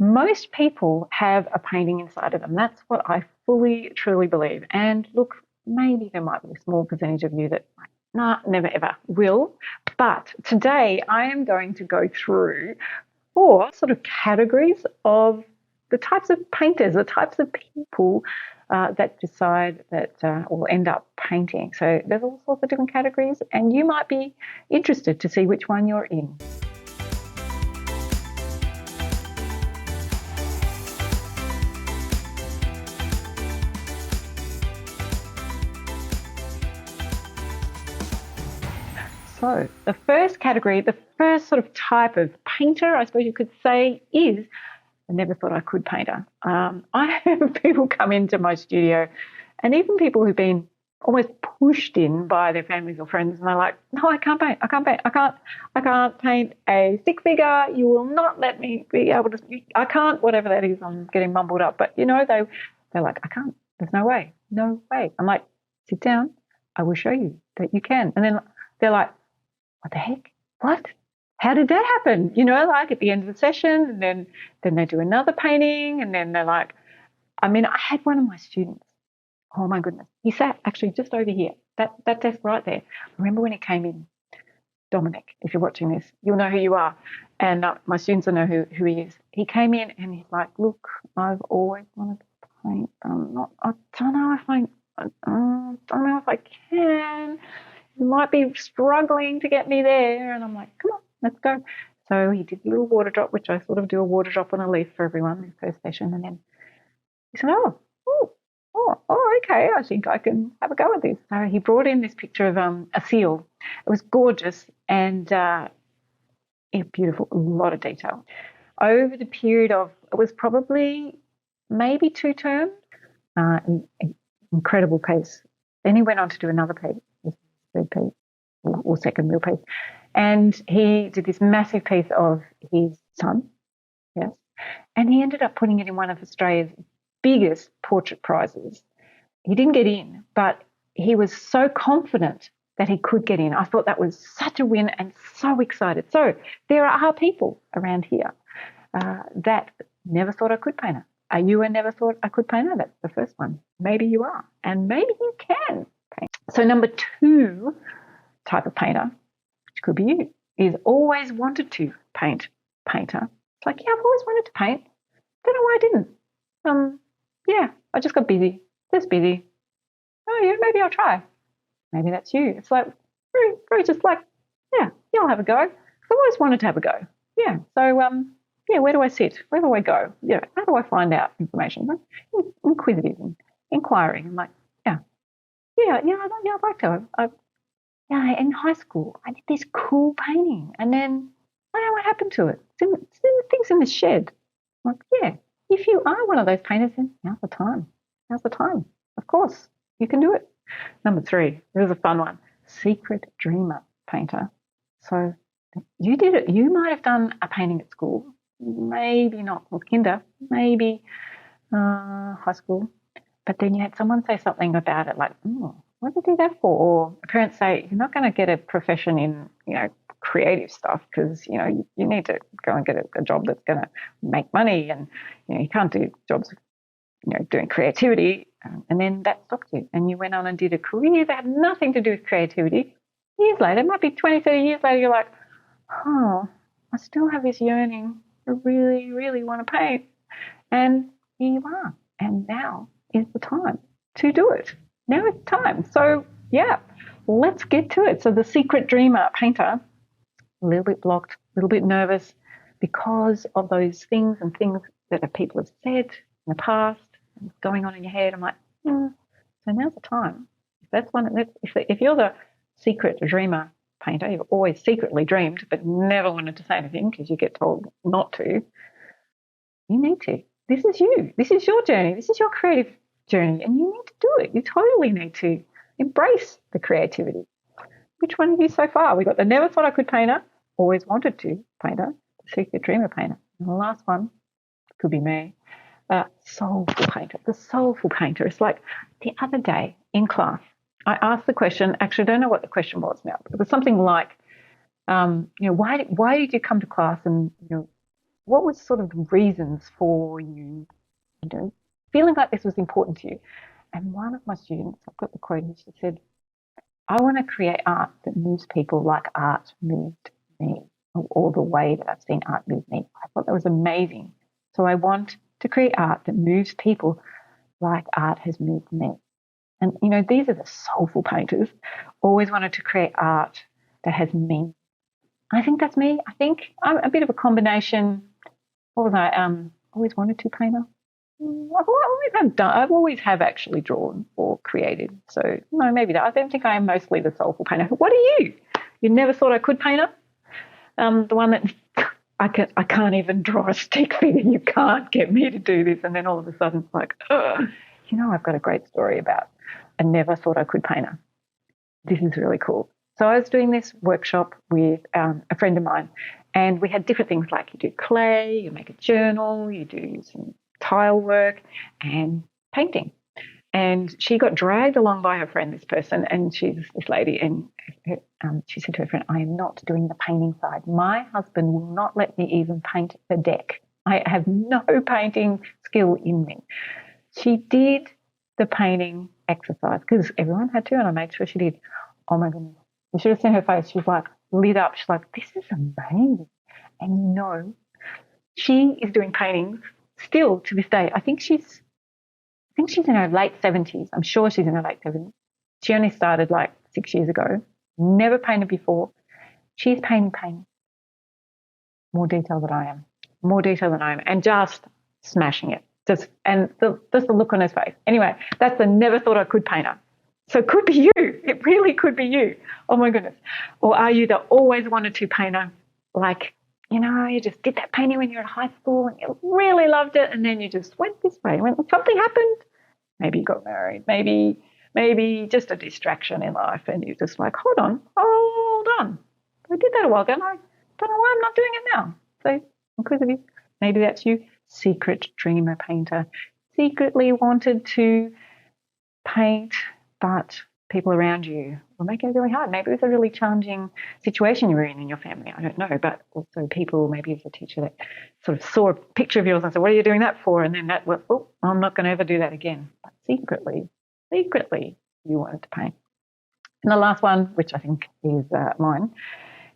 most people have a painting inside of them. That's what I fully, truly believe. And look, maybe there might be a small percentage of you that, nah, never ever will. But today I am going to go through 4 sort of categories of the types of painters, the types of people that decide that or end up painting. So there's all sorts of different categories, and you might be interested to see which one you're in. So the first category, the first sort of type of painter, I suppose you could say, is I never thought I could painter. I have people come into my studio, and even people who've been almost pushed in by their families or friends, and they're like, no, I can't paint. I can't paint a stick figure. You will not let me be able to, I can't, whatever that is. I'm getting mumbled up. But, you know, they're like, I can't. There's no way. No way. I'm like, sit down. I will show you that you can. And then they're like, what the heck? What? How did that happen? You know, like at the end of the session, and then they do another painting, and then they're like, I mean, I had one of my students. Oh my goodness. He sat actually just over here, that desk right there. Remember when he came in? Dominic, if you're watching this, you'll know who you are. And my students will know who he is. He came in and he's like, look, I've always wanted to paint. I don't know if I can. You might be struggling to get me there. And I'm like, come on, let's go. So he did a little water drop, which I sort of do a water drop on a leaf for everyone in the first session. And then he said, oh, okay, I think I can have a go at this. So he brought in this picture of a seal. It was gorgeous and beautiful, a lot of detail. Over the period of, it was probably maybe 2 terms, incredible piece. Then he went on to do another piece. Third piece or second real piece. And he did this massive piece of his son, yes, and he ended up putting it in one of Australia's biggest portrait prizes. He didn't get in, but he was so confident that he could get in. I thought that was such a win and so excited. So there are people around here that never thought I could paint. Are you a never thought I could painter? That's the first one. Maybe you are, and maybe you can. So number 2 type of painter, which could be you, is always wanted to paint painter. It's like, yeah, I've always wanted to paint. Don't know why I didn't. Yeah, I just got busy. Just busy. Oh yeah, maybe I'll try. Maybe that's you. It's like very just like, yeah, I'll have a go. I've always wanted to have a go. Yeah. So yeah, where do I sit? Where do I go? Yeah, how do I find out information? Inquisitive and inquiring. I'm like, I'd like to. In high school, I did this cool painting, and then I don't know what happened to it. Things in the shed. I'm like, yeah, if you are one of those painters, then now's the time. Now's the time. Of course, you can do it. Number 3, this is a fun one. Secret dreamer painter. So you did it. You might have done a painting at school, maybe not with kinder, maybe high school. But then you had someone say something about it like, what did you do that for? Or parents say, you're not going to get a profession in, creative stuff because, you need to go and get a job that's going to make money and, you can't do jobs, doing creativity. And then that stopped you. And you went on and did a career that had nothing to do with creativity. Years later, it might be 20, 30 years later, you're like, I still have this yearning. I really, really want to paint. And here you are. And now is the time to do it. Now it's time. So, yeah, let's get to it. So the secret dreamer painter, a little bit blocked, a little bit nervous because of those things that people have said in the past and going on in your head. I'm like, so now's the time. If you're the secret dreamer painter, you've always secretly dreamed but never wanted to say anything because you get told not to, you need to. This is you. This is your journey. This is your creative journey, and you need to do it. You totally need to embrace the creativity. Which one of you so far? We got the never thought I could painter, always wanted to painter, the secret dreamer painter. And the last one could be me, soulful painter. The soulful painter. It's like the other day in class, I asked the question, actually I don't know what the question was now, but it was something like, why did you come to class and what was sort of the reasons for you, feeling like this was important to you? And one of my students, I've got the quote here, she said, I want to create art that moves people like art moved me, or the way that I've seen art move me. I thought that was amazing. So I want to create art that moves people like art has moved me. And, these are the soulful painters. Always wanted to create art that has meaning. I think that's me. I think I'm a bit of a combination. What was I? Always wanted to painter. I've always have actually drawn or created. So no, maybe that. I don't think I am mostly the soulful painter. What are you? You never thought I could painter? The one that I can't even draw a stick figure. You can't get me to do this. And then all of a sudden it's like, I've got a great story about I never thought I could painter. This is really cool. So I was doing this workshop with a friend of mine, and we had different things like you do clay, you make a journal, you do some tile work and painting. And she got dragged along by her friend, this person, and she's this lady, and she said to her friend, I am not doing the painting side. My husband will not let me even paint the deck. I have no painting skill in me. She did the painting exercise because everyone had to, and I made sure she did. Oh my goodness. You should have seen her face. She was like lit up. She's like, this is amazing. And she is doing paintings still to this day. I think she's in her late 70s. I'm sure she's in her late 70s. She only started like 6 years ago. Never painted before. She's painting more detail than I am, and just smashing it. Just the look on his face. Anyway, that's the never thought I could painter. So it could be you. It really could be you. Oh my goodness. Or are you the always wanted to painter? Like, you just did that painting when you were in high school and you really loved it, and then you just went this way. When something happened, maybe you got married, maybe just a distraction in life, and you're just like, hold on. I did that a while ago, and I don't know why I'm not doing it now. So because of you, maybe that's you. Secret dreamer painter. Secretly wanted to paint, but people around you will make it really hard. Maybe it was a really challenging situation you were in your family. I don't know. But also people, maybe as a teacher that sort of saw a picture of yours and said, what are you doing that for? And then that was, I'm not going to ever do that again. But secretly, you wanted to paint. And the last one, which I think is mine,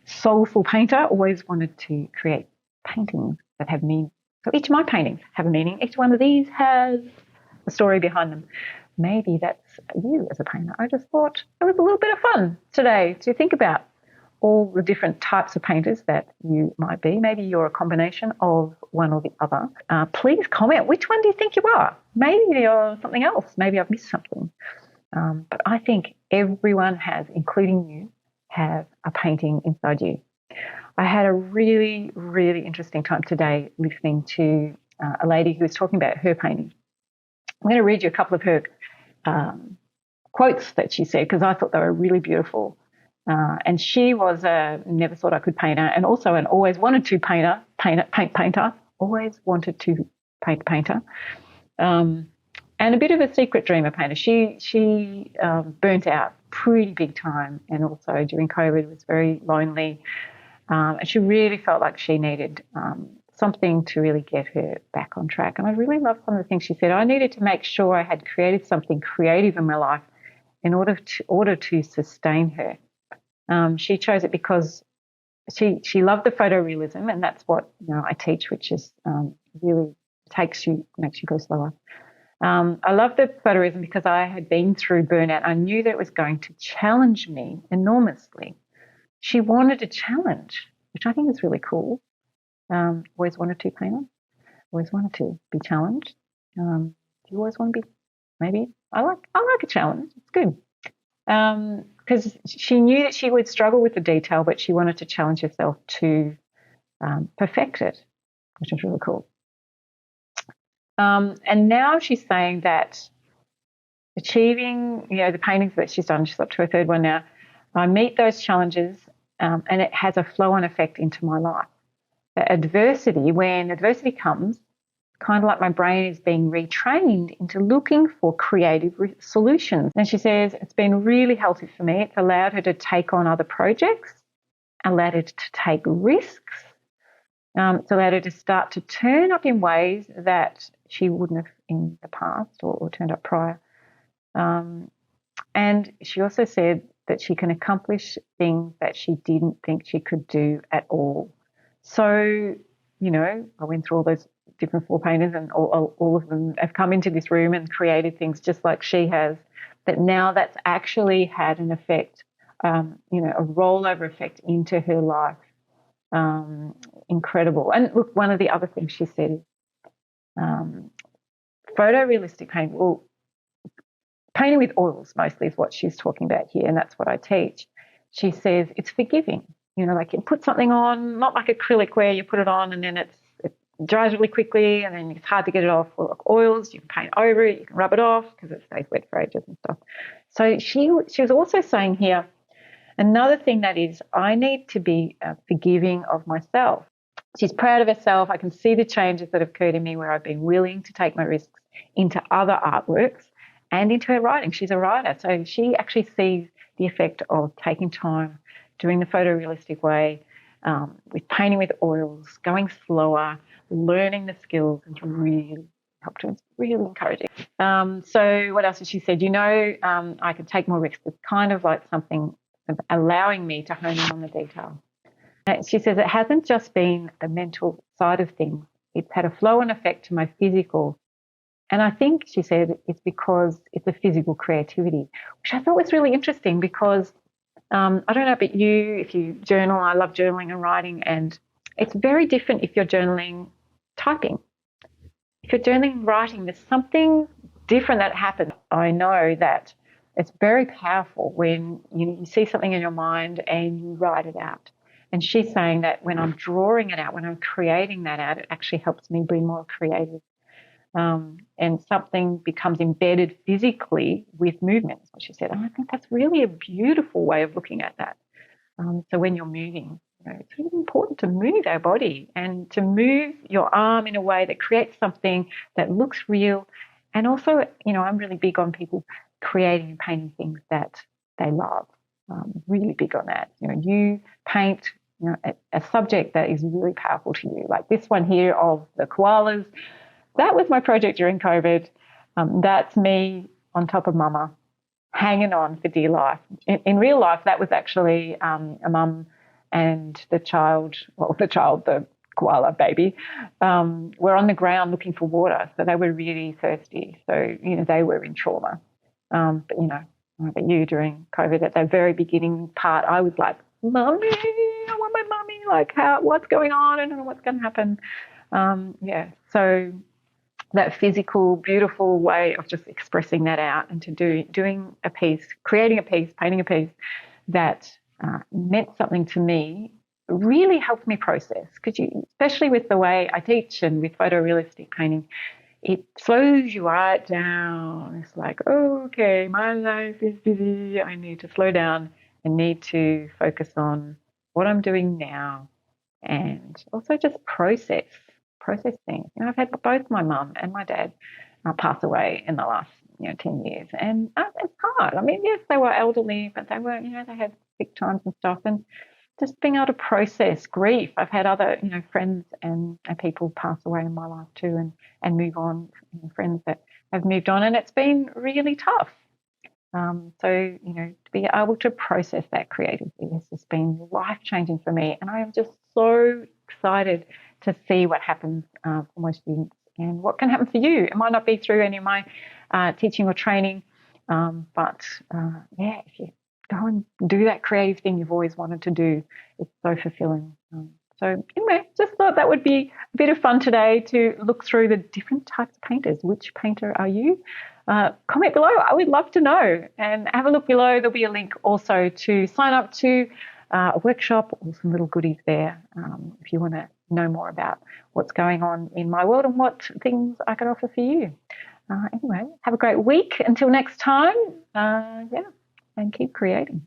soulful painter, always wanted to create paintings that have meaning. So each of my paintings have a meaning. Each one of these has a story behind them. Maybe that's you as a painter. I just thought it was a little bit of fun today to think about all the different types of painters that you might be. Maybe you're a combination of one or the other. Please comment. Which one do you think you are? Maybe you're something else. Maybe I've missed something. But I think everyone has, including you, have a painting inside you. I had a really, really interesting time today listening to a lady who was talking about her painting. I'm going to read you a couple of her quotes that she said because I thought they were really beautiful. And she was a never thought I could painter, and also an always wanted to painter, always wanted to painter, and a bit of a secret dreamer painter. She burnt out pretty big time, and also during COVID was very lonely. And she really felt like she needed something to really get her back on track. And I really loved some of the things she said. I needed to make sure I had created something creative in my life in order to sustain her. She chose it because she loved the photorealism, and that's what I teach, which is really makes you go slower. I love the photorealism because I had been through burnout. I knew that it was going to challenge me enormously. She wanted a challenge, which I think is really cool. Always wanted to paint. Always wanted to be challenged. Do you always want to be? Maybe I like a challenge. It's good because she knew that she would struggle with the detail, but she wanted to challenge herself to perfect it, which is really cool. And now she's saying that achieving, the paintings that she's done, she's up to her third one now. I meet those challenges, and it has a flow-on effect into my life. When adversity comes, kind of like my brain is being retrained into looking for creative solutions. And she says it's been really healthy for me. It's allowed her to take on other projects, allowed her to take risks, It's allowed her to start to turn up in ways that she wouldn't have in the past or turned up prior. And she also said that she can accomplish things that she didn't think she could do at all. So, I went through all those different four painters, and all of them have come into this room and created things just like she has, but now that's actually had an effect, a rollover effect into her life. Incredible. And look, one of the other things she said is photorealistic painting. Well, painting with oils mostly is what she's talking about here, and that's what I teach. She says it's forgiving. Like you put something on, not like acrylic where you put it on and then it dries really quickly and then it's hard to get it off. Well, like oils, you can paint over it, you can rub it off because it stays wet for ages and stuff. So she was also saying here, another thing that is, I need to be forgiving of myself. She's proud of herself. I can see the changes that have occurred in me where I've been willing to take my risks into other artworks and into her writing. She's a writer, so she actually sees the effect of taking time, doing the photorealistic way, with painting with oils, going slower, learning the skills, and to really help her. It's really encouraging. So what else has she said? I can take more risks. It's kind of like something allowing me to hone in on the detail. She says it hasn't just been the mental side of things. It's had a flow-on effect to my physical. And I think, she said, it's because it's a physical creativity, which I thought was really interesting because I don't know about you, if you journal, I love journaling and writing, and it's very different if you're journaling typing. If you're journaling writing, there's something different that happens. I know that it's very powerful when you see something in your mind and you write it out. And she's saying that when I'm drawing it out, when I'm creating that out, it actually helps me be more creative. And something becomes embedded physically with movement, is what she said. And I think that's really a beautiful way of looking at that. So when you're moving, it's really important to move our body and to move your arm in a way that creates something that looks real. And also, I'm really big on people creating and painting things that they love. Really big on that. You paint a subject that is really powerful to you, like this one here of the koalas. That was my project during COVID. That's me on top of Mama, hanging on for dear life. In real life, that was actually a mum and the koala baby, were on the ground looking for water. So they were really thirsty. So, they were in trauma. But you during COVID, at that very beginning part, I was like, Mummy, I want my mummy. Like, what's going on? I don't know what's going to happen. So that physical, beautiful way of just expressing that out and to doing a piece, creating a piece, painting a piece that meant something to me really helped me process. Because especially with the way I teach and with photorealistic painting, it slows you right down. It's like, okay, my life is busy. I need to slow down and need to focus on what I'm doing now and also just process things. I've had both my mum and my dad pass away in the last 10 years, and it's hard. I mean, yes, they were elderly, but they were, they had sick times and stuff, and just being able to process grief. I've had other, friends and people pass away in my life too, and move on. Friends that have moved on, and it's been really tough. To be able to process that creatively has just been life-changing for me, and I am just so excited to see what happens for my students and what can happen for you. It might not be through any of my teaching or training, but if you go and do that creative thing you've always wanted to do, it's so fulfilling. So anyway, just thought that would be a bit of fun today to look through the different types of painters. Which painter are you? Comment below. I would love to know. And have a look below. There'll be a link also to sign up to a workshop or some little goodies there if you want to know more about what's going on in my world and what things I can offer for you. Anyway, have a great week. Until next time, and keep creating.